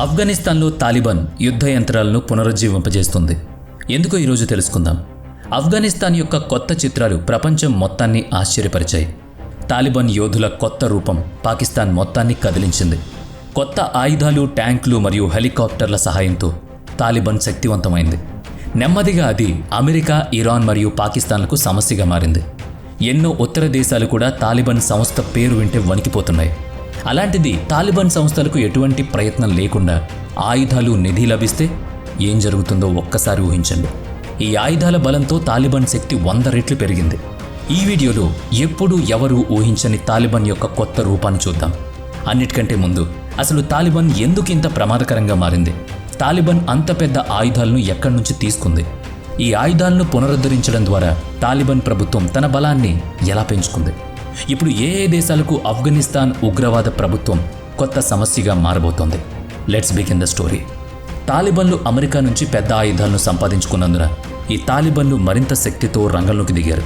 ఆఫ్ఘనిస్తాన్లో తాలిబాన్ యుద్ధ యంత్రాలను పునరుజ్జీవింపజేస్తుంది. ఎందుకో ఈరోజు తెలుసుకుందాం. ఆఫ్ఘనిస్తాన్ యొక్క కొత్త చిత్రాలు ప్రపంచం మొత్తాన్ని ఆశ్చర్యపరిచాయి. తాలిబాన్ యోధుల కొత్త రూపం పాకిస్తాన్ మొత్తాన్ని కదిలించింది. కొత్త ఆయుధాలు, ట్యాంకులు మరియు హెలికాప్టర్ల సహాయంతో తాలిబాన్ శక్తివంతమైంది. నెమ్మదిగా అది అమెరికా, ఇరాన్ మరియు పాకిస్తాన్లకు సమస్యగా మారింది. ఎన్నో ఉత్తర దేశాలు కూడా తాలిబాన్ సంస్థ పేరు వింటే వణికిపోతున్నాయి. అలాంటిది తాలిబాన్ సంస్థలకు ఎటువంటి ప్రయత్నం లేకుండా ఆయుధాలు, నిధి లభిస్తే ఏం జరుగుతుందో ఒక్కసారి ఊహించండి. ఈ ఆయుధాల బలంతో తాలిబాన్ శక్తి 100 రెట్లు పెరిగింది. ఈ వీడియోలో ఎప్పుడూ ఎవరూ ఊహించని తాలిబాన్ యొక్క కొత్త రూపాన్ని చూద్దాం. అన్నిటికంటే ముందు అసలు తాలిబాన్ ఎందుకు ఇంత ప్రమాదకరంగా మారింది? తాలిబాన్ అంత పెద్ద ఆయుధాలను ఎక్కడి నుంచి తీసుకుంది? ఈ ఆయుధాలను పునరుద్ధరించడం ద్వారా తాలిబాన్ ప్రభుత్వం తన బలాన్ని ఎలా పెంచుకుంది? ఇప్పుడు ఏ దేశాలకు ఆఫ్ఘనిస్తాన్ ఉగ్రవాద ప్రభుత్వం కొత్త సమస్యగా మారబోతోంది? Let's begin the story. తాలిబాన్లు అమెరికా నుంచి పెద్ద ఆయుధాలను సంపాదించుకున్నందున ఈ తాలిబాన్లు మరింత శక్తితో రంగంలోకి దిగారు.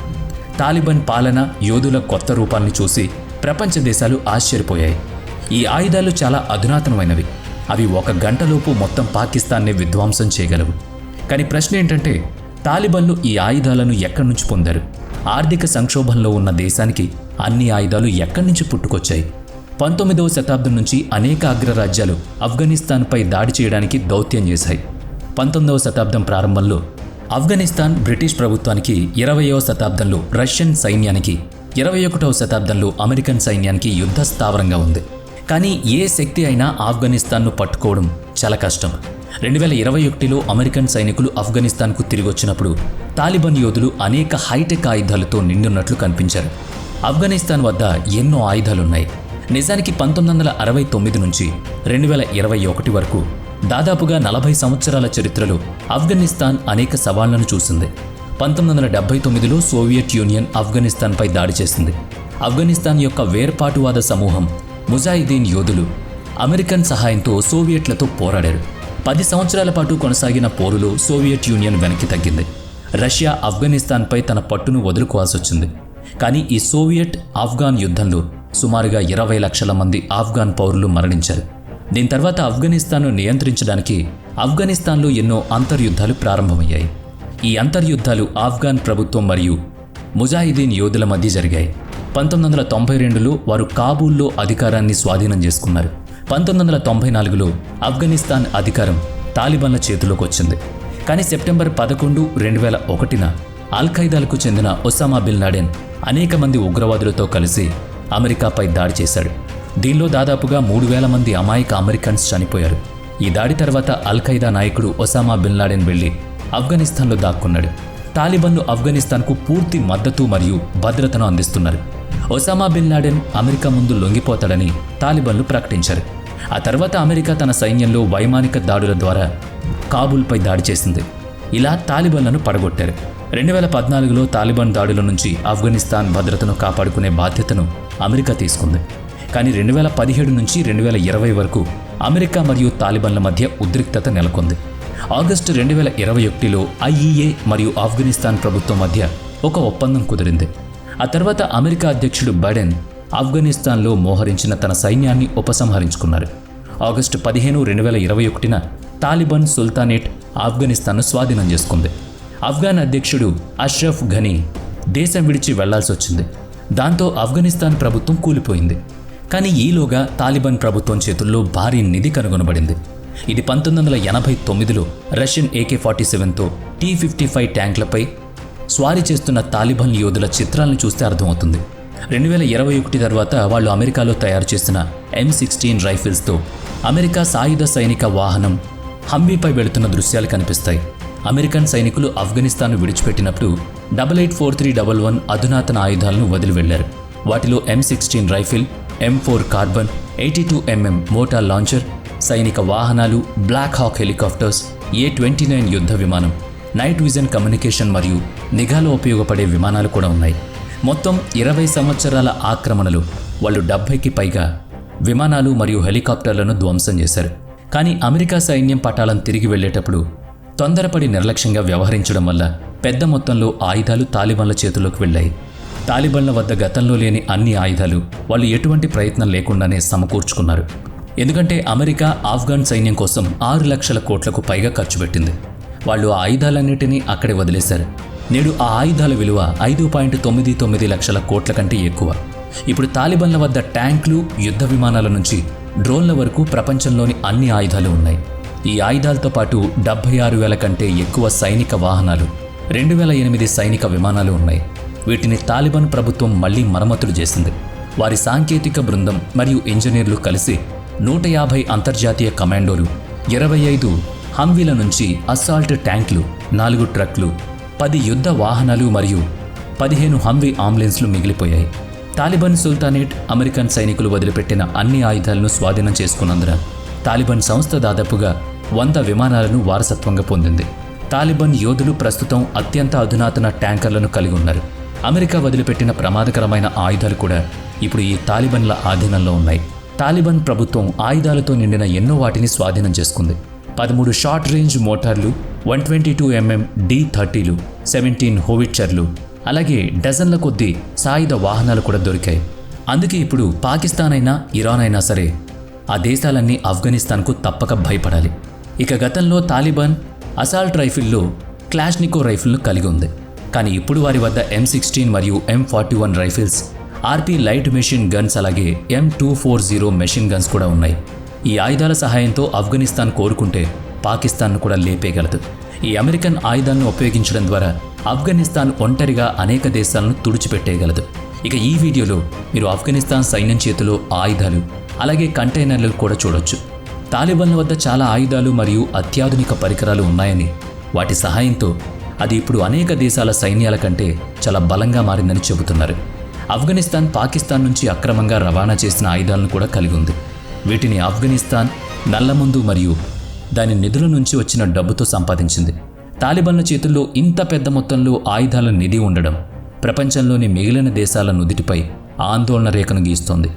తాలిబాన్ పాలన, యోధుల కొత్త రూపాన్ని చూసి ప్రపంచ దేశాలు ఆశ్చర్యపోయాయి. ఈ ఆయుధాలు చాలా అధునాతనమైనవి. అవి 1 గంటలోపు మొత్తం పాకిస్తాన్నే విధ్వంసం చేయగలవు. కానీ ప్రశ్న ఏంటంటే, తాలిబాన్లు ఈ ఆయుధాలను ఎక్కడి నుంచి పొందారు? ఆర్థిక సంక్షోభంలో ఉన్న దేశానికి అన్ని ఆయుధాలు ఎక్కడి నుంచి పుట్టుకొచ్చాయి? 19వ శతాబ్దం నుంచి అనేక అగ్రరాజ్యాలు ఆఫ్ఘనిస్తాన్పై దాడి చేయడానికి దౌత్యం చేశాయి. 19వ శతాబ్దం ప్రారంభంలో ఆఫ్ఘనిస్తాన్ బ్రిటిష్ ప్రభుత్వానికి, 20వ శతాబ్దంలో రష్యన్ సైన్యానికి, 21వ శతాబ్దంలో అమెరికన్ సైన్యానికి యుద్ధ స్థావరంగా ఉంది. కానీ ఏ శక్తి అయినా ఆఫ్ఘనిస్తాన్ను పట్టుకోవడం చాలా కష్టం. 2021లో అమెరికన్ సైనికులు ఆఫ్ఘనిస్తాన్కు తిరిగొచ్చినప్పుడు తాలిబాన్ యోధులు అనేక హైటెక్ ఆయుధాలతో నిండున్నట్లు కనిపించారు. ఆఫ్ఘనిస్తాన్ వద్ద ఎన్నో ఆయుధాలున్నాయి. నిజానికి 1969 నుంచి 2021 వరకు దాదాపుగా 40 సంవత్సరాల చరిత్రలో ఆఫ్ఘనిస్తాన్ అనేక సవాళ్లను చూసింది. 1979లో సోవియట్ యూనియన్ ఆఫ్ఘనిస్తాన్పై దాడి చేసింది. ఆఫ్ఘనిస్తాన్ యొక్క వేర్పాటువాద సమూహం ముజాహిదీన్ యోధులు అమెరికన్ సహాయంతో సోవియట్లతో పోరాడారు. 10 సంవత్సరాల పాటు కొనసాగిన పోరులో సోవియట్ యూనియన్ వెనక్కి తగ్గింది. రష్యా ఆఫ్ఘనిస్తాన్పై తన పట్టును వదులుకోవాల్సి వచ్చింది. కానీ ఈ సోవియట్ ఆఫ్ఘాన్ యుద్ధంలో సుమారుగా 20 లక్షల మంది ఆఫ్ఘాన్ పౌరులు మరణించారు. దీని తర్వాత ఆఫ్ఘనిస్తాన్ను నియంత్రించడానికి ఆఫ్ఘనిస్తాన్లో ఎన్నో అంతర్యుద్ధాలు ప్రారంభమయ్యాయి. ఈ అంతర్యుద్ధాలు ఆఫ్ఘాన్ ప్రభుత్వం మరియు ముజాహిదీన్ యోధుల మధ్య జరిగాయి. 1992లో వారు కాబూల్లో అధికారాన్ని స్వాధీనం చేసుకున్నారు. 1994లో ఆఫ్ఘనిస్తాన్ అధికారం తాలిబాన్ల చేతిలోకి వచ్చింది. కానీ సెప్టెంబర్ 11, 2001న అల్-ఖైదాలకు చెందిన ఒసామా బిన్ లాడెన్ అనేక మంది ఉగ్రవాదులతో కలిసి అమెరికాపై దాడి చేశాడు. దీనిలో దాదాపుగా 3000 మంది అమాయక అమెరికన్స్ చనిపోయారు. ఈ దాడి తర్వాత అల్-ఖైదా నాయకుడు ఒసామా బిన్ లాడెన్ వెళ్లి ఆఫ్ఘనిస్తాన్లో దాక్కున్నాడు. తాలిబాన్లు ఆఫ్ఘనిస్తాన్కు పూర్తి మద్దతు మరియు భద్రతను అందిస్తున్నారు. ఒసామా బిన్ లాడెన్ అమెరికా ముందు లొంగిపోతాడని తాలిబాన్లు ప్రకటించారు. ఆ తర్వాత అమెరికా తన సైన్యంలో వైమానిక దాడుల ద్వారా కాబూల్పై దాడి చేసింది. ఇలా తాలిబాన్లను పడగొట్టారు. 2014లో తాలిబాన్ దాడుల నుంచి ఆఫ్ఘనిస్తాన్ భద్రతను కాపాడుకునే బాధ్యతను అమెరికా తీసుకుంది. కానీ 2017 నుంచి 2020 వరకు అమెరికా మరియు తాలిబాన్ల మధ్య ఉద్రిక్తత నెలకొంది. ఆగస్టు 2021లో ఐఈఏ మరియు ఆఫ్ఘనిస్తాన్ ప్రభుత్వం మధ్య ఒక ఒప్పందం కుదిరింది. ఆ తర్వాత అమెరికా అధ్యక్షుడు బైడెన్ ఆఫ్ఘనిస్తాన్లో మోహరించిన తన సైన్యాన్ని ఉపసంహరించుకున్నారు. ఆగస్టు 15, 2021న తాలిబాన్ సుల్తానేట్ ఆఫ్ఘనిస్తాన్ను స్వాధీనం చేసుకుంది. ఆఫ్ఘాన్ అధ్యక్షుడు అష్రఫ్ ఘనీ దేశం విడిచి వెళ్లాల్సి వచ్చింది. దాంతో ఆఫ్ఘనిస్తాన్ ప్రభుత్వం కూలిపోయింది. కానీ ఈలోగా తాలిబాన్ ప్రభుత్వం చేతుల్లో భారీ నిధి కనుగొనబడింది. ఇది 1989లో రష్యన్ AK-47తో T-55 ట్యాంకులపై స్వారీ చేస్తున్న తాలిబాన్ యోధుల చిత్రాలను చూస్తే అర్థమవుతుంది. 2021 తర్వాత వాళ్ళు అమెరికాలో తయారు చేసిన M16 రైఫిల్స్తో అమెరికా సాయుధ సైనిక వాహనం హంవీపై వెళుతున్న దృశ్యాలు కనిపిస్తాయి. అమెరికన్ సైనికులు ఆఫ్ఘనిస్తాన్ను విడిచిపెట్టినప్పుడు 884311 అధునాతన ఆయుధాలను వదిలి వెళ్లారు. వాటిలో M16 rifle, M4 carbon, 82mm motor launcher, సైనిక వాహనాలు, బ్లాక్ హాక్ హెలికాప్టర్స్, A-29 యుద్ధ విమానం, నైట్ విజన్ కమ్యూనికేషన్ మరియు నిఘాలో ఉపయోగపడే విమానాలు కూడా ఉన్నాయి. మొత్తం 20 సంవత్సరాల ఆక్రమణలు వాళ్ళు 70కి పైగా విమానాలు మరియు హెలికాప్టర్లను ధ్వంసం చేశారు. కానీ అమెరికా సైన్యం పటాలం తిరిగి వెళ్లేటప్పుడు తొందరపడి నిర్లక్ష్యంగా వ్యవహరించడం వల్ల పెద్ద మొత్తంలో ఆయుధాలు తాలిబాన్ల చేతుల్లోకి వెళ్ళాయి. తాలిబాన్ల వద్ద గతంలో లేని అన్ని ఆయుధాలు వాళ్ళు ఎటువంటి ప్రయత్నం లేకుండానే సమకూర్చుకున్నారు. ఎందుకంటే అమెరికా ఆఫ్ఘన్ సైన్యం కోసం 6 లక్షల కోట్లకు పైగా ఖర్చు పెట్టింది. వాళ్ళు ఆ ఆయుధాలన్నిటినీ అక్కడే వదిలేశారు. నేడు ఆ ఆయుధాల విలువ 5.99 లక్షల కోట్ల కంటే ఎక్కువ. ఇప్పుడు తాలిబాన్ల వద్ద ట్యాంకులు, యుద్ధ విమానాల నుంచి డ్రోన్ల వరకు ప్రపంచంలోని అన్ని ఆయుధాలు ఉన్నాయి. ఈ ఆయుధాలతో పాటు 76,000 కంటే ఎక్కువ సైనిక వాహనాలు, 2008 సైనిక విమానాలు ఉన్నాయి. వీటిని తాలిబాన్ ప్రభుత్వం మళ్లీ మరమ్మతులు చేసింది. వారి సాంకేతిక బృందం మరియు ఇంజనీర్లు కలిసి 150 అంతర్జాతీయ కమాండోలు, 25 హంవీల నుంచి అస్సాల్ట్ ట్యాంకులు, 4 ట్రక్లు, 10 యుద్ధ వాహనాలు మరియు 15 హంవీ అంబులెన్స్లు మిగిలిపోయాయి. తాలిబాన్ సుల్తానేట్ అమెరికన్ సైనికులు వదిలిపెట్టిన అన్ని ఆయుధాలను స్వాధీనం చేసుకున్నందున తాలిబాన్ సంస్థ దాదాపుగా 100 విమానాలను వారసత్వంగా పొందింది. తాలిబాన్ యోధులు ప్రస్తుతం అత్యంత అధునాతన ట్యాంకర్లను కలిగి ఉన్నారు. అమెరికా వదిలిపెట్టిన ప్రమాదకరమైన ఆయుధాలు కూడా ఇప్పుడు ఈ తాలిబాన్ల ఆధీనంలో ఉన్నాయి. తాలిబాన్ ప్రభుత్వం ఆయుధాలతో నిండిన ఎన్నో వాటిని స్వాధీనం చేసుకుంది. 13 షార్ట్ రేంజ్ మోటార్లు, 122 mm D30లు, 17 హోవిట్చర్లు, అలాగే డజన్ల కొద్దీ సాయుధ వాహనాలు కూడా దొరికాయి. అందుకే ఇప్పుడు పాకిస్తాన్ అయినా, ఇరాన్ అయినా సరే ఆ దేశాలన్నీ ఆఫ్ఘనిస్తాన్కు తప్పక భయపడాలి. ఇక గతంలో తాలిబాన్ అసాల్ట్ రైఫిల్లో క్లాష్నికో రైఫిల్ను కలిగి ఉంది. కానీ ఇప్పుడు వారి వద్ద M16 మరియు M41 rifles, RP light machine guns, అలాగే M240 మెషిన్ గన్స్ కూడా ఉన్నాయి. ఈ ఆయుధాల సహాయంతో ఆఫ్ఘనిస్తాన్ కోరుకుంటే పాకిస్తాన్ను కూడా లేపేయగలదు. ఈ అమెరికన్ ఆయుధాలను ఉపయోగించడం ద్వారా ఆఫ్ఘనిస్తాన్ ఒంటరిగా అనేక దేశాలను తుడిచిపెట్టేయగలదు. ఇక ఈ వీడియోలో మీరు ఆఫ్ఘనిస్తాన్ సైన్యం చేతిలో ఆయుధాలు, అలాగే కంటైనర్లు కూడా చూడొచ్చు. తాలిబాన్ల వద్ద చాలా ఆయుధాలు మరియు అత్యాధునిక పరికరాలు ఉన్నాయని, వాటి సహాయంతో అది ఇప్పుడు అనేక దేశాల సైన్యాల కంటే చాలా బలంగా మారిందని చెబుతున్నారు. ఆఫ్ఘనిస్తాన్ పాకిస్తాన్ నుంచి అక్రమంగా రవాణా చేసిన ఆయుధాలను కూడా కలిగి ఉంది. వీటిని ఆఫ్ఘనిస్తాన్ నల్లమందు మరియు దాని నిధుల నుంచి వచ్చిన డబ్బుతో సంపాదించింది. తాలిబాన్ల చేతుల్లో ఇంత పెద్ద మొత్తంలో ఆయుధాల నిధి ఉండడం ప్రపంచంలోని మిగిలిన దేశాల నుదిటిపై ఆందోళన రేఖను గీస్తోంది.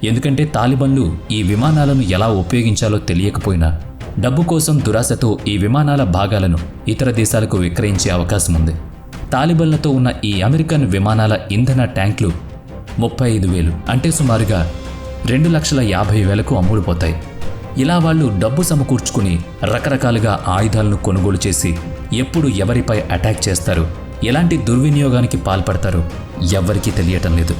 ఎందుకంటే తాలిబాన్లు ఈ విమానాలను ఎలా ఉపయోగించాలో తెలియకపోయినా డబ్బు కోసం దురాశతో ఈ విమానాల భాగాలను ఇతర దేశాలకు విక్రయించే అవకాశం ఉంది. తాలిబాన్లతో ఉన్న ఈ అమెరికన్ విమానాల ఇంధన ట్యాంకులు 35,000 అంటే సుమారుగా 2,50,000కు అమ్ముడుపోతాయి. ఇలా వాళ్ళు డబ్బు సమకూర్చుకుని రకరకాలుగా ఆయుధాలను కొనుగోలు చేసి ఎప్పుడు ఎవరిపై అటాక్ చేస్తారు, ఎలాంటి దుర్వినియోగానికి పాల్పడతారో ఎవ్వరికీ తెలియటం లేదు.